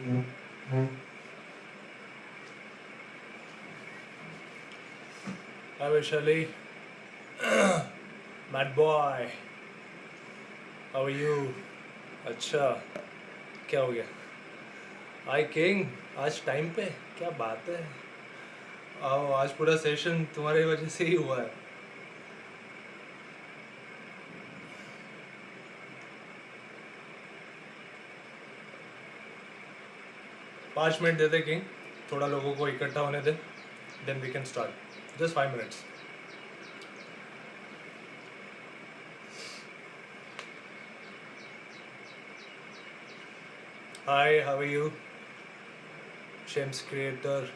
Hi Vaishali, Mad Boy, how are you? अच्छा, क्या हो गया? हाय किंग, आज टाइम पे क्या बात है? आओ, आज पूरा सेशन तुम्हारी वजह से ही हुआ है। 5 मिनट दे दे किंग, थोड़ा लोगों को इकट्ठा होने दे, then we can start. Just 5 minutes. Hi, how are you? शेम्स क्रिएटर।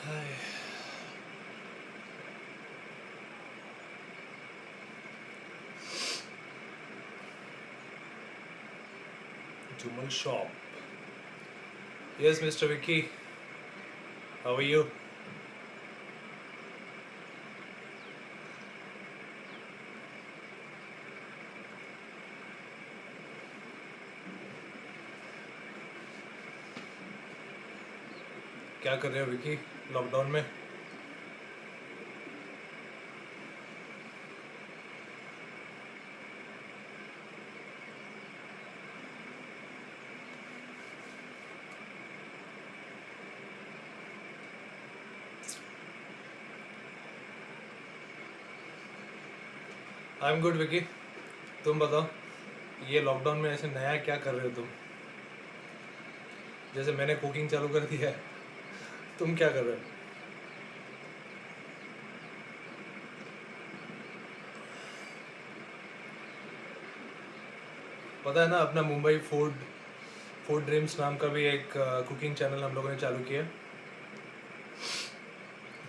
हाय, जुमल shop. Yes mister Vicky, how are you? क्या कर रहे हो विकी लॉकडाउन में? आई एम गुड विकी, तुम बताओ, ये लॉकडाउन में ऐसे नया क्या कर रहे हो तुम? जैसे मैंने कुकिंग चालू कर दी है, तुम क्या कर रहे हो? पता है ना, अपना मुंबई फूड फूड ड्रीम्स नाम का भी एक कुकिंग चैनल हम लोगों ने चालू किया।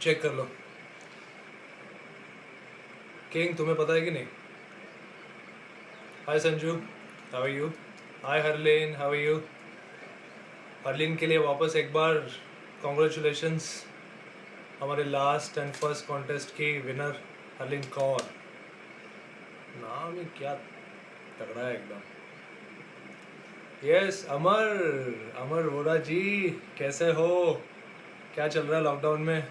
चेक कर लो। किंग, तुम्हें पता है कि नहीं? Hi Sanju, how are you? Hi Harleen, how are you? Harleen के लिए वापस एक बार कॉन्ग्रेचुलेशंस, हमारे लास्ट एंड फर्स्ट कॉन्टेस्ट की विनर हरलीन कौर। नाम ही क्या तगड़ा है एकदम। यस अमर, अमर वोरा जी, कैसे हो? क्या चल रहा है लॉकडाउन में?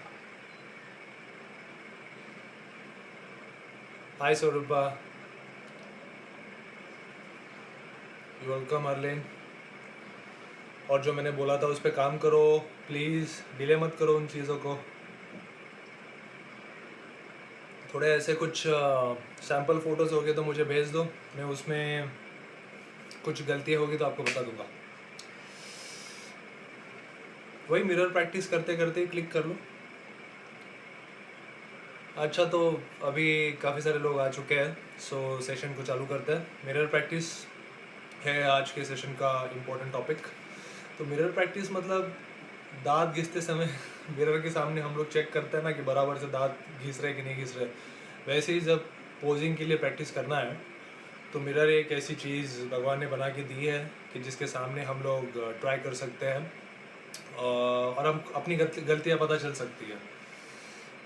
हाय स्वरूपा, यू वेलकम हरलीन। और जो मैंने बोला था उस पर काम करो प्लीज़, डिले मत करो उन चीज़ों को। थोड़े ऐसे कुछ सैम्पल फ़ोटोज़ हो गए तो मुझे भेज दो, मैं उसमें कुछ गलतियाँ होगी तो आपको बता दूंगा। वही मिरर प्रैक्टिस करते करते ही क्लिक कर लो। अच्छा, तो अभी काफ़ी सारे लोग आ चुके हैं, सो सेशन को चालू करते हैं। मिरर प्रैक्टिस है आज के सेशन का इम्पोर्टेंट टॉपिक। तो मिरर प्रैक्टिस मतलब दांत घिसते समय मिरर के सामने हम लोग चेक करते हैं ना कि बराबर से दांत घिस रहे कि नहीं घिस रहे। वैसे ही जब पोजिंग के लिए प्रैक्टिस करना है तो मिरर एक ऐसी चीज़ भगवान ने बना के दी है कि जिसके सामने हम लोग ट्राई कर सकते हैं और हम अपनी गलतियाँ पता चल सकती है।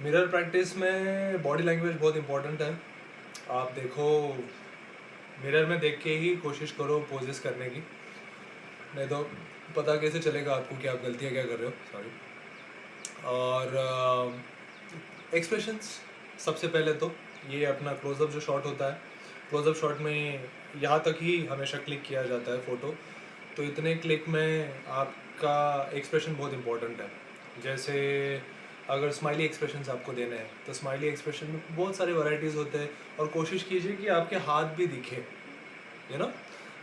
मिरर प्रैक्टिस में बॉडी लैंग्वेज बहुत इंपॉर्टेंट है। आप देखो, मिरर में देख के ही कोशिश करो पोजेस करने की, नहीं तो पता कैसे चलेगा आपको कि आप गलतियाँ क्या कर रहे हो। सॉरी। और एक्सप्रेशंस, सबसे पहले तो ये अपना क्लोज़अप जो शॉट होता है, क्लोज़अप शॉट में यहाँ तक ही हमेशा क्लिक किया जाता है फ़ोटो, तो इतने क्लिक में आपका एक्सप्रेशन बहुत इंपॉर्टेंट है। जैसे अगर स्माइली एक्सप्रेशंस आपको देने हैं तो स्माइली एक्सप्रेशन में बहुत सारे वैरायटीज़ होते हैं, और कोशिश कीजिए कि आपके हाथ भी दिखे, यू नो।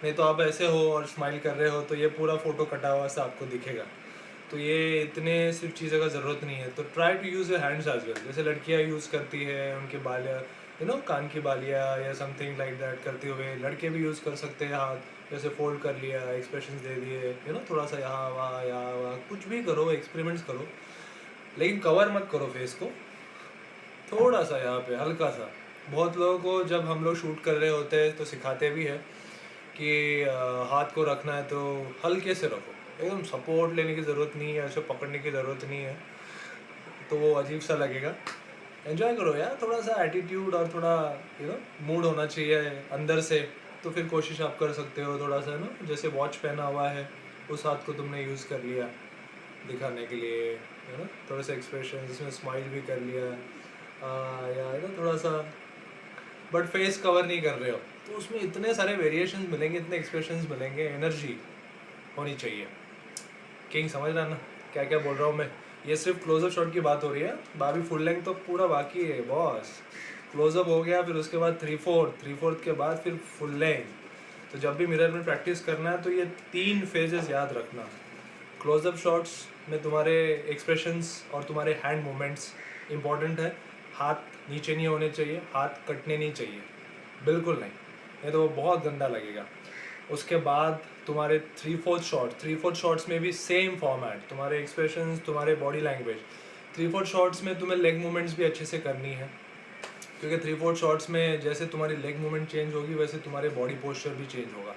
नहीं तो आप ऐसे हो और स्माइल कर रहे हो तो ये पूरा फ़ोटो कटा हुआ सा आपको दिखेगा। तो ये इतने सिर्फ चीज़ों का ज़रूरत नहीं है, तो try to use your hands as well. जैसे लड़कियाँ यूज़ करती है उनके बाल, यू नो, कान की बालियाँ या समथिंग लाइक दैट करते हुए, लड़के भी यूज़ कर सकते हैं हाथ। जैसे फोल्ड कर लिया, एक्सप्रेशंस दे दिए, यू नो, थोड़ा सा यहाँ वहाँ कुछ भी करो, एक्सपेरिमेंट्स करो, लेकिन कवर मत करो फेस को। थोड़ा सा यहाँ पे हल्का सा। बहुत लोगों को जब हम लोग शूट कर रहे होते हैं तो सिखाते भी है कि हाथ को रखना है तो हल्के से रखो, एकदम सपोर्ट लेने की ज़रूरत नहीं है, ऐसे पकड़ने की ज़रूरत नहीं है, तो वो अजीब सा लगेगा। एंजॉय करो यार, थोड़ा सा एटीट्यूड और थोड़ा मूड होना चाहिए अंदर से। तो फिर कोशिश आप कर सकते हो थोड़ा सा ना, जैसे वॉच पहना हुआ है, उस हाथ को तुमने यूज़ कर लिया दिखाने के लिए, थोड़ा सा एक्सप्रेशन, इसमें स्माइल भी कर लिया, या थोड़ा सा, बट फेस कवर नहीं कर रहे हो, तो उसमें इतने सारे वेरिएशंस मिलेंगे, इतने एक्सप्रेशंस मिलेंगे, एनर्जी होनी चाहिए। किंग समझ रहा है ना क्या क्या बोल रहा हूँ मैं? ये सिर्फ क्लोजअप शॉट की बात हो रही है, बाकी फुल लेंथ तो पूरा बाकी है बॉस। क्लोजअप हो गया, फिर उसके बाद थ्री फोर्थ के बाद फिर फुल लेंथ। तो जब भी मिरर में प्रैक्टिस करना है तो ये 3 फेजेस याद रखना। क्लोजअप शॉट्स में तुम्हारे एक्सप्रेशंस और तुम्हारे हैंड मूवमेंट्स इंपॉर्टेंट है। हाथ नीचे नहीं होने चाहिए, हाथ कटने नहीं चाहिए, बिल्कुल नहीं, नहीं तो वो बहुत गंदा लगेगा। उसके बाद तुम्हारे थ्री फोर्थ शॉट्स में भी सेम फॉर्मेट, तुम्हारे एक्सप्रेशंस, तुम्हारे body language. Three fourth shots में तुम्हें लेग मूवमेंट्स भी अच्छे से करनी है, क्योंकि थ्री फोर्थ शॉट्स में जैसे तुम्हारी लेग मूवमेंट चेंज होगी वैसे तुम्हारे बॉडी पोस्चर भी चेंज होगा,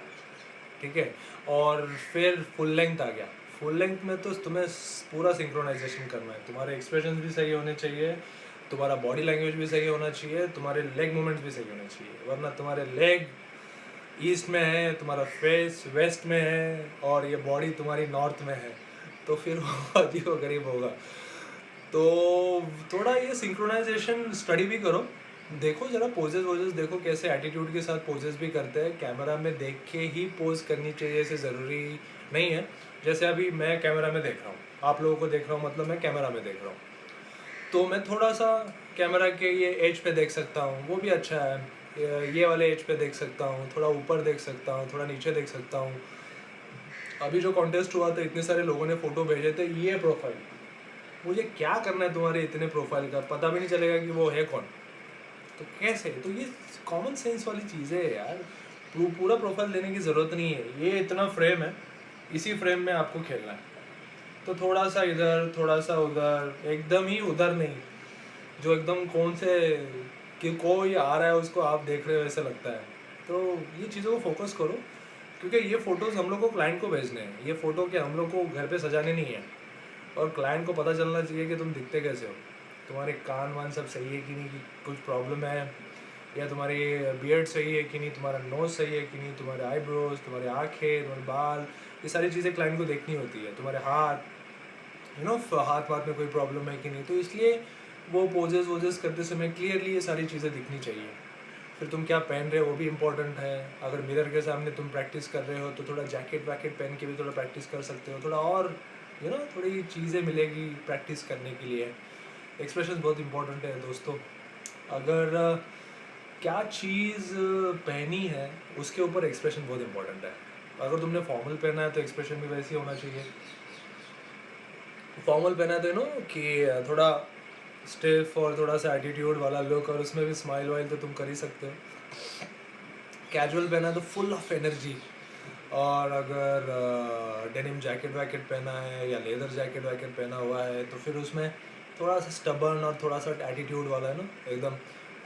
ठीक है। और फिर फुल लेंथ आ गया। फुल लेंथ में तो तुम्हें पूरा सिंक्रोनाइजेशन करना है, तुम्हारे एक्सप्रेशंस भी सही होने चाहिए, तुम्हारा बॉडी लैंग्वेज भी सही होना चाहिए, तुम्हारे लेग मूवमेंट्स भी सही होने चाहिए, वरना तुम्हारे लेग ईस्ट में है, तुम्हारा फेस वेस्ट में है, और ये बॉडी तुम्हारी नॉर्थ में है, तो फिर वो अजीब व गरीब होगा। तो थोड़ा ये सिंक्रोनाइजेशन स्टडी भी करो, देखो जरा पोजेस वोजेस देखो, कैसे एटीट्यूड के साथ पोजेस भी करते हैं। कैमरा में देख के ही पोज करनी चाहिए, ऐसे ज़रूरी नहीं है। जैसे अभी मैं कैमरा में देख रहा हूँ, आप लोगों को देख रहा हूँ, मतलब मैं कैमरा में देख रहा हूँ, तो मैं थोड़ा सा कैमरा के ये एज पे देख सकता हूँ, वो भी अच्छा है। ये वाले एज पे देख सकता हूँ, थोड़ा ऊपर देख सकता हूँ, थोड़ा नीचे देख सकता हूँ। अभी जो कॉन्टेस्ट हुआ था, इतने सारे लोगों ने फ़ोटो भेजे थे, ये प्रोफाइल, मुझे क्या करना है तुम्हारे इतने प्रोफाइल का, पता भी नहीं चलेगा कि वो है कौन, तो कैसे? तो ये कॉमन सेंस वाली चीज़ें है यार, पूरा प्रोफाइल देने की ज़रूरत नहीं है। ये इतना फ्रेम है, इसी फ्रेम में आपको खेलना है, तो थोड़ा सा इधर थोड़ा सा उधर, एकदम ही उधर नहीं, जो एकदम कौन से कि कोई आ रहा है उसको आप देख रहे हो ऐसा लगता है। तो ये चीज़ों को फोकस करो, क्योंकि ये फ़ोटोज़ हम लोग को क्लाइंट को भेजने हैं, ये फ़ोटो के हम लोग को घर पे सजाने नहीं है। और क्लाइंट को पता चलना चाहिए कि तुम दिखते कैसे हो, तुम्हारे कान वान सब सही है कि नहीं, कि कुछ प्रॉब्लम है, या तुम्हारी बियर्ड सही है कि नहीं, तुम्हारा नोज सही है कि नहीं, तुम्हारे आईब्रोज, तुम्हारे आँखें, तुम्हारे बाल, ये सारी चीज़ें क्लाइंट को देखनी होती है। तुम्हारे हाथ, हाथ वाथ में कोई प्रॉब्लम है कि नहीं, तो इसलिए वो पोजेस वोजेस करते समय क्लियरली ये सारी चीज़ें दिखनी चाहिए। फिर तुम क्या पहन रहे हो वो भी इम्पोर्टेंट है। अगर मिरर के सामने तुम प्रैक्टिस कर रहे हो तो थोड़ा जैकेट वैकेट पहन के भी थोड़ा प्रैक्टिस कर सकते हो, थोड़ा और थोड़ी चीज़ें मिलेगी प्रैक्टिस करने के लिए। एक्सप्रेशन बहुत इंपॉर्टेंट है दोस्तों। अगर क्या चीज़ पहनी है उसके ऊपर एक्सप्रेशन बहुत इंपॉर्टेंट है। अगर तुमने फॉर्मल पहना है तो एक्सप्रेशन भी वैसे ही होना चाहिए। फॉर्मल पहना है तो कि थोड़ा स्टिफ और थोड़ा सा एटीट्यूड वाला लुक, और उसमें भी स्माइल वाइल तो तुम कर ही सकते हो। कैजुअल पहना है तो फुल ऑफ एनर्जी। और अगर डेनिम जैकेट वैकेट पहना है या लेदर जैकेट वैकेट पहना हुआ है तो फिर उसमें थोड़ा सा स्टबर्न और थोड़ा सा एटीट्यूड वाला है ना, एकदम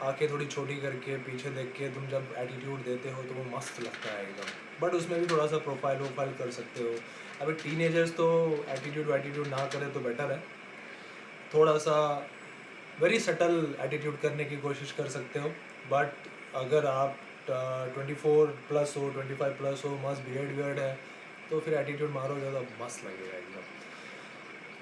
आंखें थोड़ी छोटी करके पीछे देख के तुम जब एटीट्यूड देते हो तो वो मस्त लगता है एकदम। बट उसमें भी थोड़ा सा प्रोफाइल वोफाइल कर सकते हो। अभी टीनेजर्स तो एटीट्यूड वैटीट्यूड ना करें तो बेटर है, थोड़ा सा वेरी सटल एटीट्यूड करने की कोशिश कर सकते हो। बट अगर आप 24 प्लस हो, 25 प्लस हो, मस्त बियर्ड वियर्ड है, तो फिर एटीट्यूड मारो ज़्यादा मस्त लगेगा एकदम।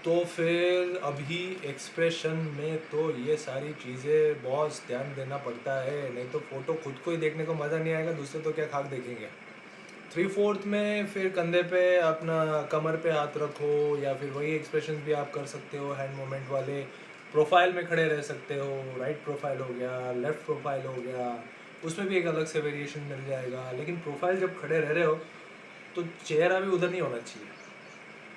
तो फिर अभी एक्सप्रेशन में तो ये सारी चीज़ें बहुत ध्यान देना पड़ता है, नहीं तो फ़ोटो खुद को ही देखने को मज़ा नहीं आएगा, दूसरे तो क्या खाक देखेंगे। थ्री फोर्थ में फिर कंधे पे अपना, कमर पे हाथ रखो, या फिर वही एक्सप्रेशन भी आप कर सकते हो हैंड मूवमेंट वाले। प्रोफाइल में खड़े रह सकते हो, राइट प्रोफाइल हो गया, लेफ्ट प्रोफाइल हो गया, उसमें भी एक अलग से वेरिएशन मिल जाएगा। लेकिन प्रोफाइल जब खड़े रह रहे हो तो चेहरा भी उधर नहीं होना चाहिए,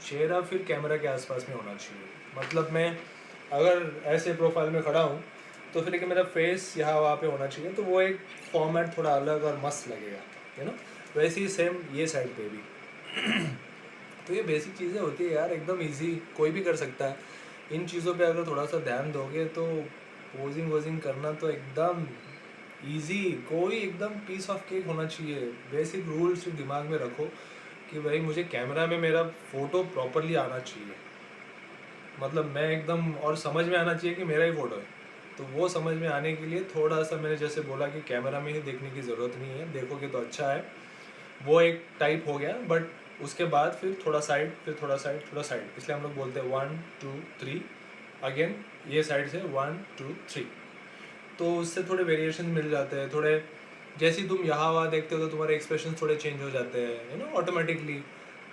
चेहरा फिर कैमरा के आसपास में होना चाहिए। मतलब मैं अगर ऐसे प्रोफाइल में खड़ा हूँ तो फिर मेरा फेस यहाँ वहाँ पे होना चाहिए, तो वो एक फॉर्मेट थोड़ा अलग और मस्त लगेगा, वैसे ही सेम ये साइड पे भी। तो ये बेसिक चीज़ें होती है यार, एकदम इजी, कोई भी कर सकता है। इन चीज़ों पे अगर थोड़ा सा ध्यान दोगे तो पोजिंग वोजिंग करना तो एकदम इजी, कोई एकदम पीस ऑफ केक होना चाहिए। बेसिक रूल सिर्फ दिमाग में रखो कि भाई मुझे कैमरा में मेरा फ़ोटो प्रॉपरली आना चाहिए, मतलब मैं एकदम, और समझ में आना चाहिए कि मेरा ही फ़ोटो है, तो वो समझ में आने के लिए थोड़ा सा मैंने जैसे बोला कि कैमरा में ही देखने की ज़रूरत नहीं है, देखोगे तो अच्छा है, वो एक टाइप हो गया। बट उसके बाद फिर थोड़ा साइड, फिर थोड़ा साइड, थोड़ा साइड, इसलिए हम लोग बोलते हैं 1 2 3, अगेन ये साइड से 1 2 3। तो उससे थोड़े वेरिएशन मिल जाते हैं थोड़े। जैसे ही तुम यहाँ वहाँ देखते हो तो तुम्हारे एक्सप्रेशन थोड़े चेंज हो जाते हैं, you know, automatically.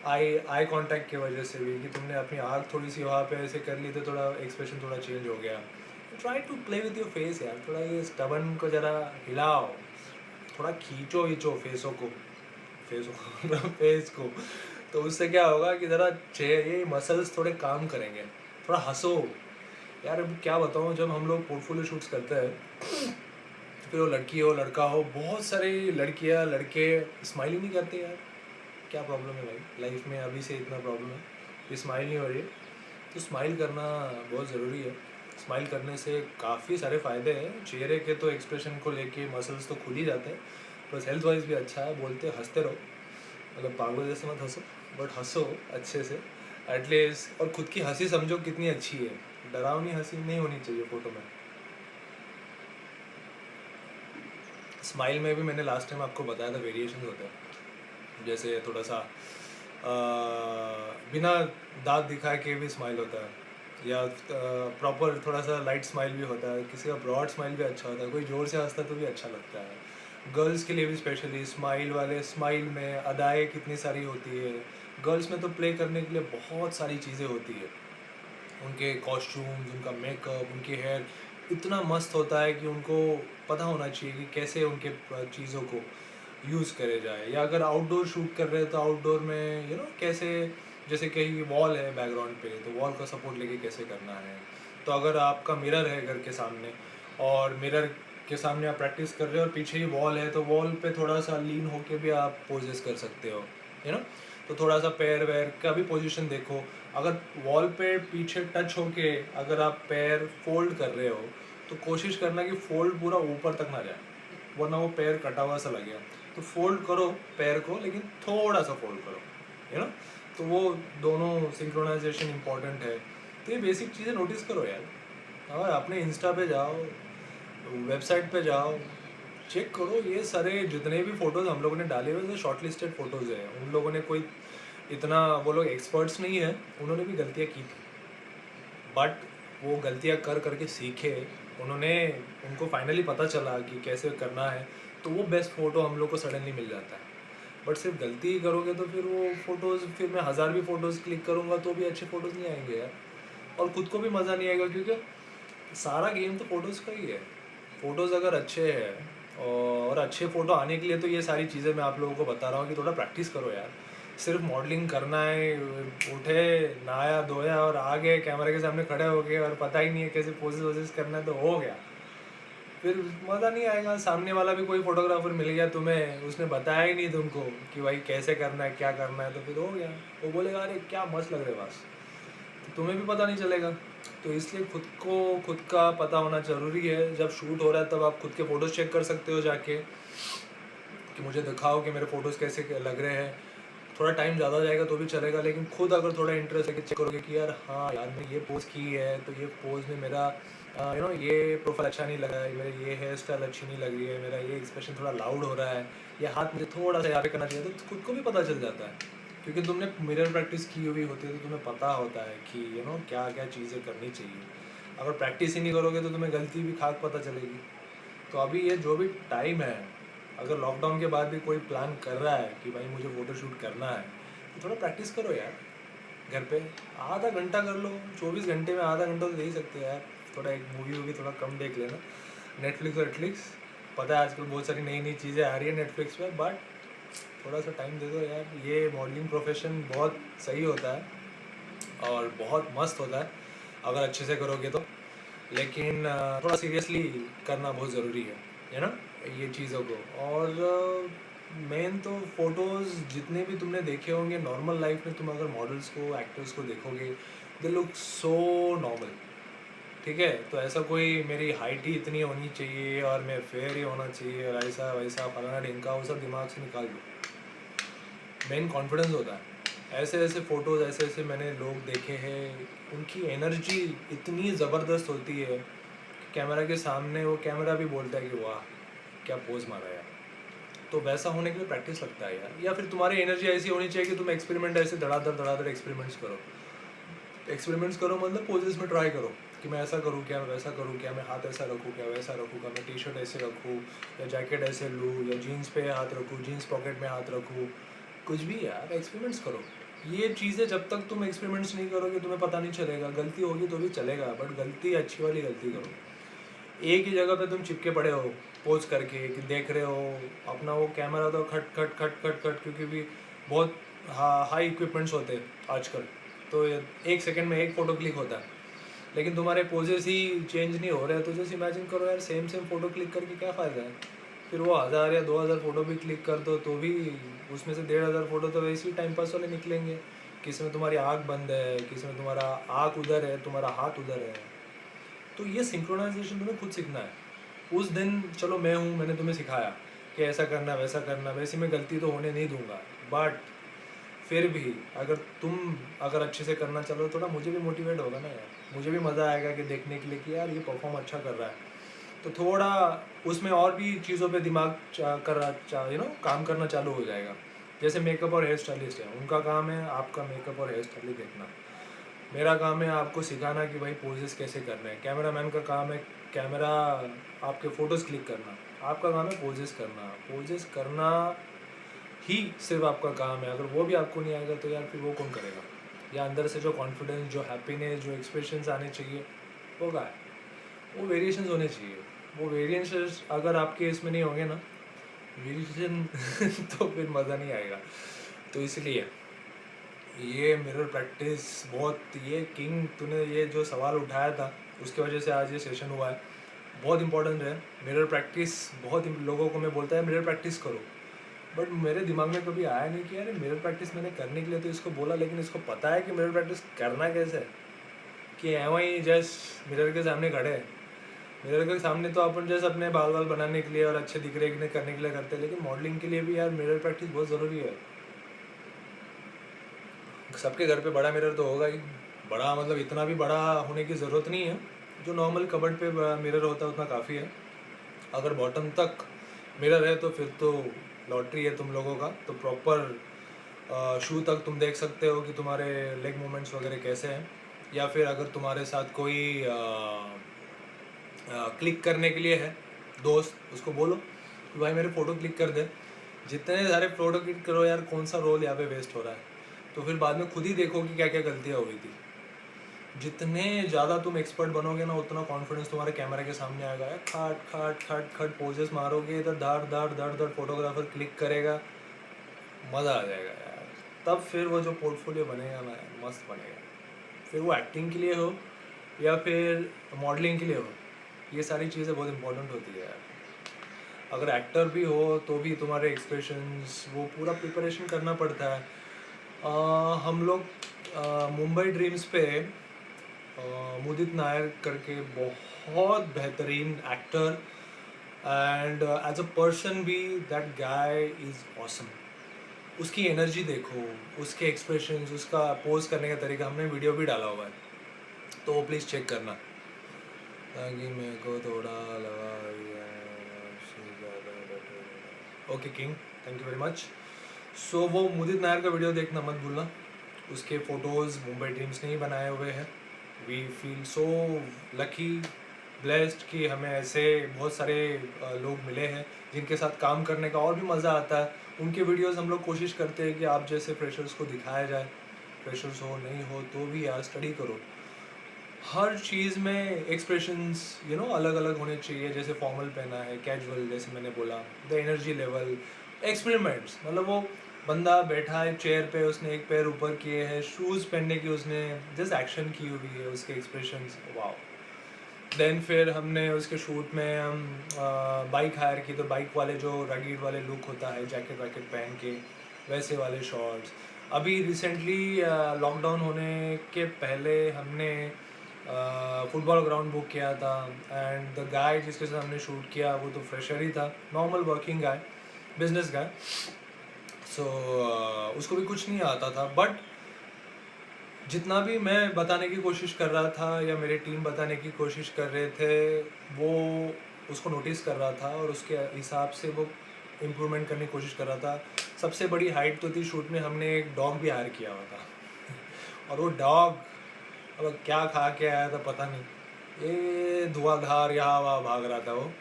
I eye contact की वजह से भी, कि तुमने अपनी आँख थोड़ी सी वहाँ पे ऐसे कर ली तो थोड़ा एक्सप्रेशन थोड़ा चेंज हो गया। Try to play with your face यार, थोड़ा ये स्टबन को ज़रा हिलाओ, थोड़ा खींचो विचो फेसों को, फेस को। तो उससे क्या होगा कि ज़रा ये मसल्स थोड़े काम करेंगे। थोड़ा हंसो यार। अब क्या बताऊँ, जब हम लोग पोर्टफोलियो शूट्स करते हैं, फिर वो लड़की हो लड़का हो, बहुत सारी लड़कियाँ लड़के स्माइल ही नहीं करते यार। क्या प्रॉब्लम है भाई लाइफ में, अभी से इतना प्रॉब्लम है कि स्माइल नहीं हो रही है। तो स्माइल करना बहुत ज़रूरी है। स्माइल करने से काफ़ी सारे फ़ायदे हैं। चेहरे के तो एक्सप्रेशन को लेके मसल्स तो खुल ही जाते हैं, प्लस हेल्थ वाइज भी अच्छा है। बोलते हंसते रहो, मतलब पागल जैसे मत हंसो, बट हंसो अच्छे से एटलीस्ट। और खुद की हंसी समझो कितनी अच्छी है, डरावनी हंसी नहीं होनी चाहिए फ़ोटो में। स्माइल में भी मैंने लास्ट टाइम आपको बताया था वेरिएशन होते हैं। जैसे थोड़ा सा बिना दांत दिखाए के भी स्माइल होता है, या प्रॉपर थोड़ा सा लाइट स्माइल भी होता है, किसी का ब्रॉड स्माइल भी अच्छा होता है, कोई ज़ोर से हंसता तो भी अच्छा लगता है। गर्ल्स के लिए भी स्पेशली स्माइल वाले, स्माइल में अदाएँ कितनी सारी होती है। गर्ल्स में तो प्ले करने के लिए बहुत सारी चीज़ें होती है। उनके कॉस्ट्यूम्स, उनका मेकअप, उनकी हेयर इतना मस्त होता है कि उनको पता होना चाहिए कि कैसे उनके चीज़ों को यूज़ करे जाए। या अगर आउटडोर शूट कर रहे हैं तो आउटडोर में कैसे, जैसे कहीं वॉल है बैकग्राउंड पे, तो वॉल का सपोर्ट लेके कैसे करना है। तो अगर आपका मिरर है घर के सामने, और मिरर के सामने आप प्रैक्टिस कर रहे हो और पीछे ही वॉल है, तो वॉल पे थोड़ा सा लीन होके भी आप पोजेस कर सकते हो, तो थोड़ा सा पैर वैर का भी पोजीशन देखो। अगर वॉल पे पीछे टच होके अगर आप पैर फोल्ड कर रहे हो, तो कोशिश करना कि फोल्ड पूरा ऊपर तक ना जाए, वरना वो पैर कटा हुआ सा लगेगा। तो फोल्ड करो पैर को, लेकिन थोड़ा सा फोल्ड करो, तो वो दोनों सिंक्रोनाइजेशन इंपॉर्टेंट है। तो ये बेसिक चीज़ें नोटिस करो यार। और अपने इंस्टा पे जाओ, वेबसाइट पे जाओ, चेक करो, ये सारे जितने भी फ़ोटोज़ हम लोगों ने डाले हुए थे शॉर्ट लिस्टेड फ़ोटोज़ हैं। उन लोगों ने कोई इतना, वो लोग एक्सपर्ट्स नहीं है, उन्होंने भी गलतियाँ की थी, बट वो गलतियाँ कर करके सीखे उन्होंने। उनको फाइनली पता चला कि कैसे करना है, तो वो बेस्ट फ़ोटो हम लोग को सडनली मिल जाता है। बट सिर्फ गलती ही करोगे तो फिर वो फ़ोटोज़, फिर मैं 1000 भी फ़ोटोज़ क्लिक करूँगा तो भी अच्छे फ़ोटोज़ नहीं आएंगे यार, और खुद को भी मज़ा नहीं आएगा, क्योंकि सारा गेम तो फ़ोटोज़ का ही है। फ़ोटोज़ अगर अच्छे हैं, और अच्छे फ़ोटो आने के लिए तो ये सारी चीज़ें मैं आप लोगों को बता रहा हूँ कि थोड़ा प्रैक्टिस करो यार। सिर्फ मॉडलिंग करना है, उठे नहाया धोया और आ गए कैमरे के सामने खड़े हो गए और पता ही नहीं है कैसे पोजेस वोजेस करना है, तो हो गया, फिर मज़ा नहीं आएगा। सामने वाला भी कोई फोटोग्राफर मिल गया तुम्हें, उसने बताया ही नहीं तुमको कि भाई कैसे करना है क्या करना है, तो फिर हो गया, वो बोलेगा अरे क्या मस्त लग रहे बस, तो तुम्हें भी पता नहीं चलेगा। तो इसलिए खुद का पता होना ज़रूरी है। जब शूट हो रहा है तब आप खुद के फ़ोटोज़ चेक कर सकते हो जाके, कि मुझे दिखाओ कि मेरे फ़ोटोज़ कैसे लग रहे हैं। थोड़ा टाइम ज़्यादा जाएगा तो भी चलेगा, लेकिन खुद अगर थोड़ा इंटरेस्ट है कि चेक करोगे कि यार हाँ यार मैंने ये पोज़ की है, तो ये पोज़ में मेरा ये प्रोफाइल अच्छा नहीं लगा है, मेरे ये हेयर स्टाइल अच्छी नहीं लग रही है, मेरा ये एक्सप्रेशन थोड़ा लाउड हो रहा है, ये हाथ मुझे थोड़ा सा यहाँ पे करना चाहिए, तो खुद को भी पता चल जाता है, क्योंकि तुमने मिरर प्रैक्टिस की हुई होती है, तो तुम्हें पता होता है कि क्या क्या चीज़ें करनी चाहिए। अगर प्रैक्टिस ही नहीं करोगे तो तुम्हें गलती भी खाक पता चलेगी। तो अभी ये जो भी टाइम है, अगर लॉकडाउन के बाद भी कोई प्लान कर रहा है कि भाई मुझे फ़ोटो शूट करना है, तो थोड़ा प्रैक्टिस करो यार घर पे। आधा घंटा कर लो, 24 घंटे में आधा घंटा तो दे ही सकते हो यार। थोड़ा एक मूवी वूवी थोड़ा कम देख लेना, नेटफ्लिक्स वेटफ्लिक्स, पता है आजकल बहुत सारी नई नई चीज़ें आ रही है नेटफ्लिक्स पे, बट थोड़ा सा टाइम दे दो यार। ये मॉडलिंग प्रोफेशन बहुत सही होता है और बहुत मस्त होता है अगर अच्छे से करोगे तो, लेकिन थोड़ा सीरियसली करना बहुत ज़रूरी है ना, ये चीज़ों को। और मेन तो फ़ोटोज़ जितने भी तुमने देखे होंगे नॉर्मल लाइफ में, तुम अगर मॉडल्स को एक्टर्स को देखोगे, दे लुक सो नॉर्मल, ठीक है। तो ऐसा कोई मेरी हाइट ही इतनी होनी चाहिए और मैं फेयर ही होना चाहिए और ऐसा वैसा फलाना ढिमका, वो सब दिमाग से निकाल दो। मेन कॉन्फिडेंस होता है। ऐसे ऐसे फ़ोटोज़, ऐसे ऐसे मैंने लोग देखे हैं, उनकी एनर्जी इतनी ज़बरदस्त होती है कैमरा के सामने वो कैमरा भी बोलता है कि वाह क्या पोज मारा यार। तो वैसा होने के लिए प्रैक्टिस लगता है यार। या फिर तुम्हारी एनर्जी ऐसी होनी चाहिए कि तुम एक्सपेरिमेंट ऐसे धड़ाधड़ एक्सपेरिमेंट्स करो मतलब पोजेस में ट्राई करो कि मैं ऐसा करूँ क्या, मैं वैसा करूँ क्या, मैं हाथ ऐसा रखूँ क्या, वैसा रखूँ क्या, मैं टी शर्ट ऐसे रखूँ या जैकेट ऐसे लूँ या जीन्स पे हाथ रखूँ, जीन्स पॉकेट में हाथ रखूँ, कुछ भी यार एक्सपेरिमेंट्स करो। ये चीज़ें जब तक तुम एक्सपेरिमेंट्स नहीं करोगे तुम्हें पता नहीं चलेगा। गलती होगी तो भी चलेगा बट गलती अच्छी वाली गलती करो। एक ही जगह पे तुम चिपके पड़े हो पोज करके कि देख रहे हो अपना वो कैमरा तो खट खट खट खट खट, क्योंकि भी बहुत हाई इक्विपमेंट्स होते हैं आजकल, तो एक सेकंड में एक फ़ोटो क्लिक होता है लेकिन तुम्हारे पोजेस ही चेंज नहीं हो रहे। तो जैसे इमेजिन करो यार सेम फ़ोटो क्लिक करके क्या फ़ायदा है। फिर वो 1000 या 2000 फ़ोटो भी क्लिक कर दो तो भी उसमें से 1500 फ़ोटो तो वैसे ही टाइम पास वाले निकलेंगे। किसी में तुम्हारी आँख बंद है, किसी में तुम्हारा आँख उधर है, तुम्हारा हाथ उधर है। तो ये सिंक्रोनाइजेशन तुम्हें खुद सीखना है। उस दिन चलो मैं हूँ, मैंने तुम्हें सिखाया कि ऐसा करना वैसा करना, वैसे मैं गलती तो होने नहीं दूंगा बट फिर भी अगर अच्छे से करना चलो थोड़ा मुझे भी मोटिवेट होगा ना यार, मुझे भी मज़ा आएगा कि देखने के लिए कि यार ये परफॉर्म अच्छा कर रहा है। तो थोड़ा उसमें और भी चीज़ों पे दिमाग काम करना चालू हो जाएगा। जैसे मेकअप और हेयर स्टाइलिस्ट है, उनका काम है आपका मेकअप और हेयर स्टाइलिंग देखना। मेरा काम है आपको सिखाना कि भाई पोजेस कैसे करने हैं। कैमरा मैन का काम है कैमरा आपके फ़ोटोज़ क्लिक करना, आपका काम है पोजेस करना ही सिर्फ आपका काम है। अगर वो भी आपको नहीं आएगा तो यार फिर वो कौन करेगा। या अंदर से जो कॉन्फिडेंस, जो हैप्पीनेस, जो एक्सप्रेशंस आने चाहिए वो का है, वो वेरिएशंस होने चाहिए। वो वेरिएशंस अगर आपके इसमें नहीं होंगे ना वेरिएशन तो फिर मज़ा नहीं आएगा। तो इसलिए ये मिरर प्रैक्टिस बहुत, ये किंग तूने ये जो सवाल उठाया था उसकी वजह से आज ये सेशन हुआ है, बहुत इंपॉर्टेंट है। मिरर प्रैक्टिस बहुत लोगों को मैं बोलता है मिरर प्रैक्टिस करो, बट मेरे दिमाग में कभी आया नहीं कि यार मिरर प्रैक्टिस मैंने करने के लिए तो इसको बोला, लेकिन इसको पता है कि मिरर प्रैक्टिस करना कैसे है। कि वहीं जस्ट मिरर के सामने खड़े हैं, मिरर के सामने तो अपन जैसे अपने बाल बनाने के लिए और अच्छे दिख रहे करने के लिए करते हैं, लेकिन मॉडलिंग के लिए भी यार मिरर प्रैक्टिस बहुत ज़रूरी है। सबके घर पे बड़ा मिरर तो होगा ही, बड़ा मतलब इतना भी बड़ा होने की ज़रूरत नहीं है, जो नॉर्मल कबर्ड पे मिरर होता है उतना काफ़ी है। अगर बॉटम तक मिरर है तो फिर तो लॉटरी है तुम लोगों का। तो प्रॉपर शू तक तुम देख सकते हो कि तुम्हारे लेग मूवमेंट्स वगैरह कैसे हैं। या फिर अगर तुम्हारे साथ कोई क्लिक करने के लिए है दोस्त, उसको बोलो कि भाई मेरे फ़ोटो क्लिक कर दे। जितने सारे फ़ोटो क्लिक करो यार, कौन सा रोल यहाँ पे वेस्ट हो रहा है। तो फिर बाद में खुद ही देखो कि क्या क्या गलतियाँ हो गई थी। जितने ज़्यादा तुम एक्सपर्ट बनोगे ना उतना कॉन्फिडेंस तुम्हारे कैमरे के सामने आएगा। खट खट खट खट पोजेस मारोगे इधर, धड़ धड़ धड़ धड़ फोटोग्राफर क्लिक करेगा, मज़ा आ जाएगा यार। तब फिर वो जो पोर्टफोलियो बनेगा ना मस्त बनेगा। फिर वो एक्टिंग के लिए हो या फिर मॉडलिंग के लिए हो, ये सारी चीज़ें बहुत इंपॉर्टेंट होती है यार। अगर एक्टर भी हो तो भी तुम्हारे एक्सप्रेशंस वो पूरा प्रिपरेशन करना पड़ता है। हम लोग मुंबई ड्रीम्स पे मुदित नायर करके बहुत बेहतरीन actor and as a person भी दैट गाय इज़ ऑसम। उसकी एनर्जी देखो, उसके एक्सप्रेशंस, उसका पोज करने का तरीका, हमने वीडियो भी डाला हुआ है तो वो प्लीज़ चेक करना ताकि मेरे को थोड़ा लगा। Okay king, thank you very much. So वो मुदित नायर का वीडियो देखना मत भूलना। उसके फ़ोटोज़ मुंबई ड्रीम्स ने ही बनाए हुए हैं। We feel so lucky blessed कि हमें ऐसे बहुत सारे लोग मिले हैं जिनके साथ काम करने का और भी मज़ा आता है। उनके वीडियोस हम लोग कोशिश करते हैं कि आप जैसे फ्रेशर्स को दिखाया जाए। फ्रेशर्स हो नहीं हो तो भी यार स्टडी करो। हर चीज़ में एक्सप्रेशंस अलग अलग होने चाहिए। जैसे फॉर्मल पहना है, कैजुअल, जैसे मैंने बोला, द एनर्जी लेवल, एक्सपेरिमेंट्स, मतलब वो बंदा बैठा है चेयर पे, उसने एक पैर ऊपर किए हैं, शूज़ पहनने की उसने जस्ट एक्शन की हुई है, उसके एक्सप्रेशंस वाओ। देन फिर हमने उसके शूट में हम बाइक हायर की, तो बाइक वाले जो रगीड वाले लुक होता है जैकेट वैकेट पहन के, वैसे वाले शॉट्स। अभी रिसेंटली लॉकडाउन होने के पहले हमने फुटबॉल ग्राउंड बुक किया था एंड द गाय जिसके साथ हमने शूट किया वो तो फ्रेशर ही था, normal working guy, business guy. So उसको भी कुछ नहीं आता था बट जितना भी मैं बताने की कोशिश कर रहा था या मेरी टीम बताने की कोशिश कर रहे थे, वो उसको नोटिस कर रहा था और उसके हिसाब से वो इम्प्रूवमेंट करने की कोशिश कर रहा था। सबसे बड़ी हाइट तो थी शूट में, हमने एक डॉग भी हायर किया हुआ था और वो डॉग अब क्या खा के आया था पता नहीं, ये धुआंधार यहाँ वहाँ भाग रहा था वो।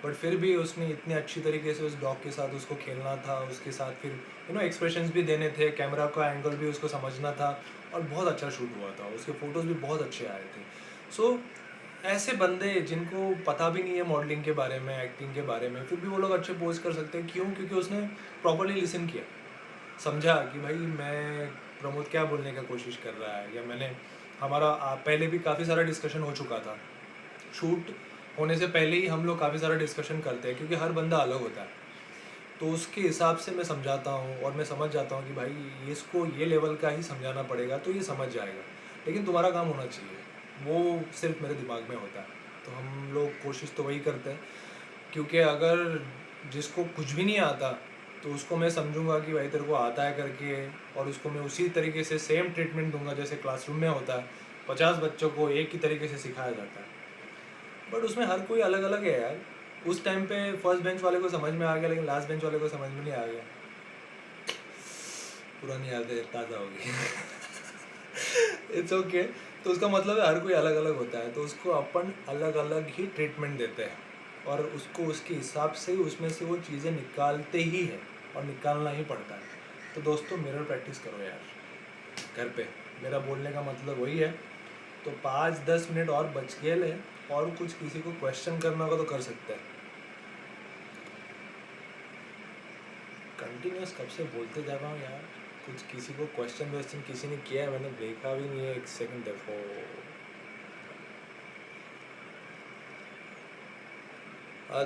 बट फिर भी उसने इतनी अच्छी तरीके से उस डॉग के साथ उसको खेलना था, उसके साथ फिर एक्सप्रेशंस भी देने थे, कैमरा का एंगल भी उसको समझना था और बहुत अच्छा शूट हुआ था, उसके फ़ोटोज़ भी बहुत अच्छे आए थे। सो ऐसे बंदे जिनको पता भी नहीं है मॉडलिंग के बारे में, एक्टिंग के बारे में, फिर भी वो लोग अच्छे पोज कर सकते हैं। क्यों? क्योंकि उसने प्रॉपरली लिसन किया, समझा कि भाई मैं प्रमोद क्या बोलने का कोशिश कर रहा है, या मैंने हमारा पहले भी काफ़ी सारा डिस्कशन हो चुका था। शूट होने से पहले ही हम लोग काफ़ी सारा डिस्कशन करते हैं, क्योंकि हर बंदा अलग होता है। तो उसके हिसाब से मैं समझाता हूँ और मैं समझ जाता हूँ कि भाई ये इसको ये लेवल का ही समझाना पड़ेगा तो ये समझ जाएगा, लेकिन तुम्हारा काम होना चाहिए, वो सिर्फ मेरे दिमाग में होता है। तो हम लोग कोशिश तो वही करते हैं, क्योंकि अगर जिसको कुछ भी नहीं आता तो उसको मैं समझूंगा कि भाई तेरे को आता है करके, और उसको मैं उसी तरीके से सेम ट्रीटमेंट दूंगा जैसे क्लासरूम में होता है। 50 बच्चों को एक ही तरीके से सिखाया जाता है, बट उसमें हर कोई अलग अलग है यार। उस टाइम पे फर्स्ट बेंच वाले को समझ में आ गया, लेकिन लास्ट बेंच वाले को समझ में नहीं आ गया। पुरानी यादें ताज़ा होगी। It's okay. तो उसका मतलब है हर कोई अलग अलग होता है, तो उसको अपन अलग अलग ही ट्रीटमेंट देते हैं और उसको उसके हिसाब से उसमें से वो चीज़ें निकालते ही हैं और निकालना ही पड़ता है। तो दोस्तों मिरर प्रैक्टिस करो यार घर पे, मेरा बोलने का मतलब वही है। तो 5-10 मिनट और बच गए ले, और कुछ किसी को क्वेश्चन करना होगा तो कर सकते हैं। कंटिन्यूस कब से बोलते जा रहा हूँ यार, कुछ किसी को क्वेश्चन वेश्चन किसी ने किया है, मैंने देखा भी नहीं है, एक सेकंड देखो।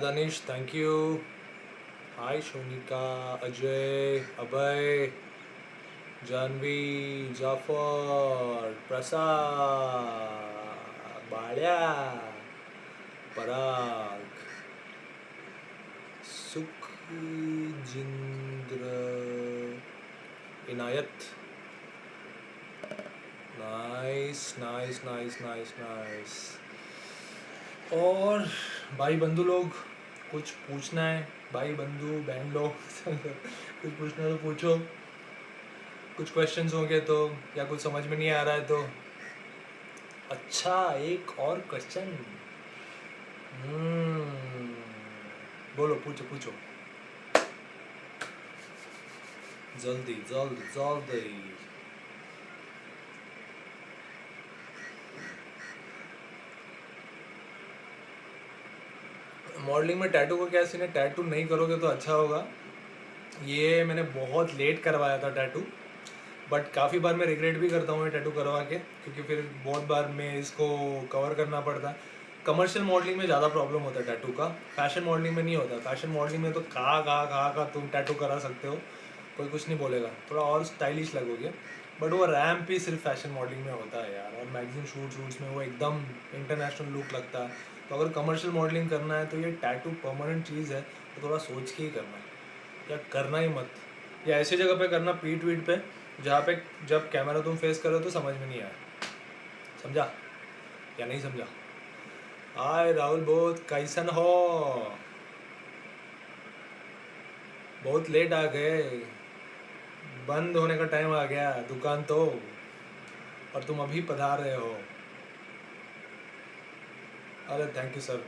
Danish thank you. Hi Shonika, Ajay, Abhay, Janvi, Jafar, Prasad, Balya, Parag, Sukhjinder, Inayat. Nice nice nice nice nice. और भाई बंधु लोग, कुछ पूछना है? भाई बंधु बहन लोग कुछ पूछना तो पूछो, कुछ क्वेश्चंस होंगे तो, या कुछ समझ में नहीं आ रहा है तो। अच्छा एक और क्वेश्चन। बोलो, पूछो पूछो, जल्दी जल्दी जल्दी। मॉडलिंग में टैटू का क्या सीन है? टैटू नहीं करोगे तो अच्छा होगा। ये मैंने बहुत लेट करवाया था टैटू, बट काफ़ी बार मैं रिग्रेट भी करता हूँ ये टैटू करवा के, क्योंकि फिर बहुत बार मैं इसको कवर करना पड़ता है। कमर्शियल मॉडलिंग में ज़्यादा प्रॉब्लम होता है टैटू का, फैशन मॉडलिंग में नहीं होता। फैशन मॉडलिंग में तो कहाँ कहाँ कहाँ का तुम टैटू करा सकते हो, कोई कुछ नहीं बोलेगा, थोड़ा और स्टाइलिश लगोगे। बट वो रैम्प ही सिर्फ फैशन मॉडलिंग में होता है यार, और मैगजीन शूट्स में वो एकदम इंटरनेशनल लुक लगता है। तो अगर कमर्शियल मॉडलिंग करना है तो ये टैटू परमानेंट चीज़ है, तो थोड़ा सोच के ही करना है, या करना ही मत। या ऐसी जगह पे करना, पीठ वीठ पे, जहाँ पे जब कैमरा तुम फेस करो तो समझ में नहीं आया। समझा या नहीं समझा? हाय राहुल, बहुत कैसन हो? बहुत लेट आ गए, बंद होने का टाइम आ गया दुकान तो, और तुम अभी पधार रहे हो। अरे thank you sir,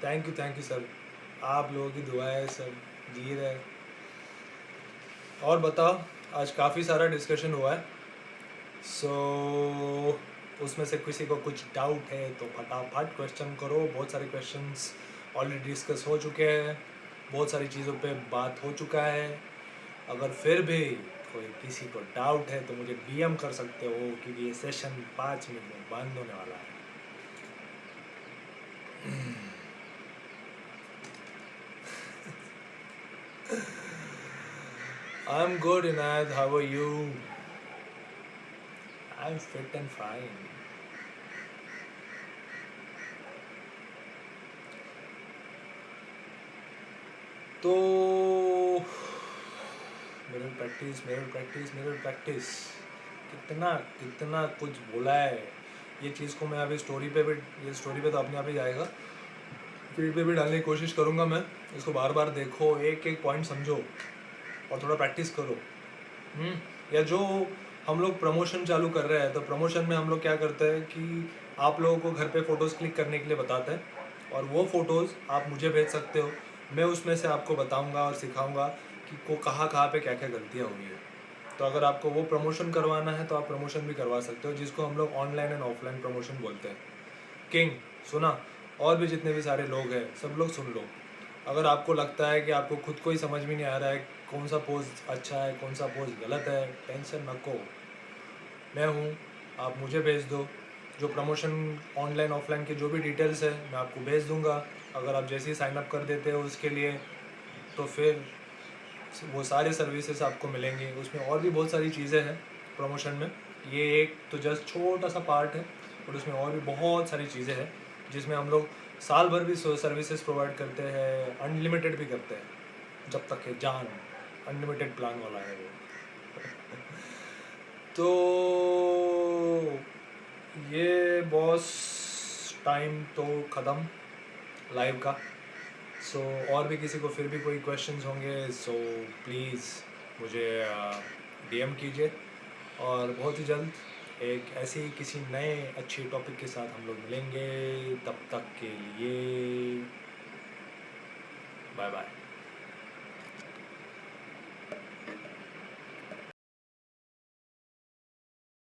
thank you sir, आप लोगों की दुआएं सब जी रहे। और बताओ, आज काफ़ी सारा डिस्कशन हुआ है, सो उसमें से किसी को कुछ डाउट है तो फटाफट क्वेश्चन करो। बहुत सारे क्वेश्चंस ऑलरेडी डिस्कस हो चुके हैं, बहुत सारी चीज़ों पे बात हो चुका है। अगर फिर भी कोई किसी को डाउट है तो मुझे डीएम कर सकते हो, क्योंकि ये सेशन 5 मिनट में बंद होने वाला है। I am good Inayat, how are you? I am fit and fine. तो mirror practice, mirror practice, mirror practice, कितना कितना कुछ बोला है। ये चीज़ को मैं अभी स्टोरी पे भी, ये स्टोरी पे तो अपने आप ही जाएगा, फीड पे भी डालने की कोशिश करूँगा मैं। इसको बार बार देखो, एक एक पॉइंट समझो और थोड़ा प्रैक्टिस करो। या जो हम लोग प्रमोशन चालू कर रहे हैं, तो प्रमोशन में हम लोग क्या करते हैं कि आप लोगों को घर पे फ़ोटोज़ क्लिक करने के लिए बताते हैं और वो फ़ोटोज़ आप मुझे भेज सकते हो। मैं उसमें से आपको बताऊंगा और सिखाऊंगा कि को कहाँ कहाँ पे क्या क्या गलतियाँ हुई है। तो अगर आपको वो प्रमोशन करवाना है तो आप प्रमोशन भी करवा सकते हो, जिसको हम लोग ऑनलाइन एंड ऑफलाइन प्रमोशन बोलते हैं। किंग सुना, और भी जितने भी सारे लोग हैं सब लोग सुन लो। अगर आपको लगता है कि आपको खुद को ही समझ में नहीं आ रहा है कौन सा पोज अच्छा है कौन सा पोज गलत है, टेंशन नको, मैं हूँ, आप मुझे भेज दो। जो प्रमोशन ऑनलाइन ऑफलाइन के जो भी डिटेल्स है मैं आपको भेज दूंगा। अगर आप जैसे ही साइन अप कर देते हो उसके लिए, तो फिर वो सारे सर्विसेज आपको मिलेंगे। उसमें और भी बहुत सारी चीज़ें हैं प्रमोशन में, ये एक तो जस्ट छोटा सा पार्ट है, और उसमें और भी बहुत सारी चीज़ें हैं जिसमें हम लोग साल भर भी सर्विसेज प्रोवाइड करते हैं, अनलिमिटेड भी करते हैं, जब तक है जान, अनलिमिटेड प्लान वाला है वो। तो ये बॉस टाइम तो ख़त्म लाइव का। सो और भी किसी को फिर भी कोई क्वेश्चंस होंगे सो प्लीज़ मुझे डीएम कीजिए, और बहुत ही जल्द एक ऐसे ही किसी नए अच्छे टॉपिक के साथ हम लोग मिलेंगे। तब तक के लिए बाय बाय।